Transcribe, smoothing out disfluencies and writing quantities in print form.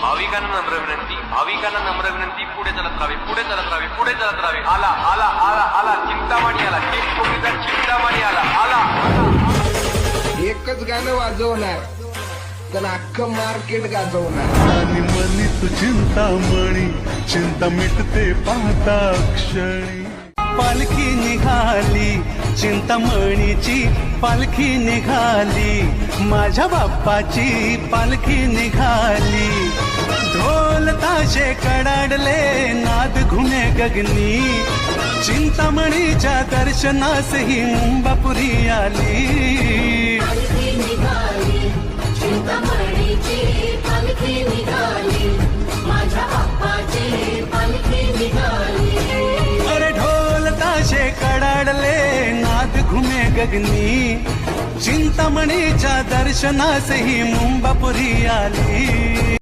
भाविकांना नम्र विनंती, पुढे चलत राहावे, पुढे चलत राहावे, पुढे चलत राहावे. आला आला आला आला चिंतामणी आला, चिंतामणीचा चिंतामणी आला, आला. एकच गाणं वाजवणार तर अख्खं मार्केट गाजवणार. आणि मनी तू चिंतामणी, चिंता मिटते पाहता क्षणी. पालखी निघाली चिंतामणीची, पालखी निघाली माझ्या बाप्पाची, पालखी निघाली. ढोल ताशे कडाडले, नाद घुमे गगनी, चिंतामणीच्या दर्शनास ही मुंबापुरी आली. पालखी निघाली चिंतामणीची, पालखी निघाली माझ्या बाप्पाची, पालखी निघाली. अरे ढोल ताशे कडाडले, नाद घुमे गगनी, चिंतामणीच्या दर्शनास ही मुंबापुरी आली.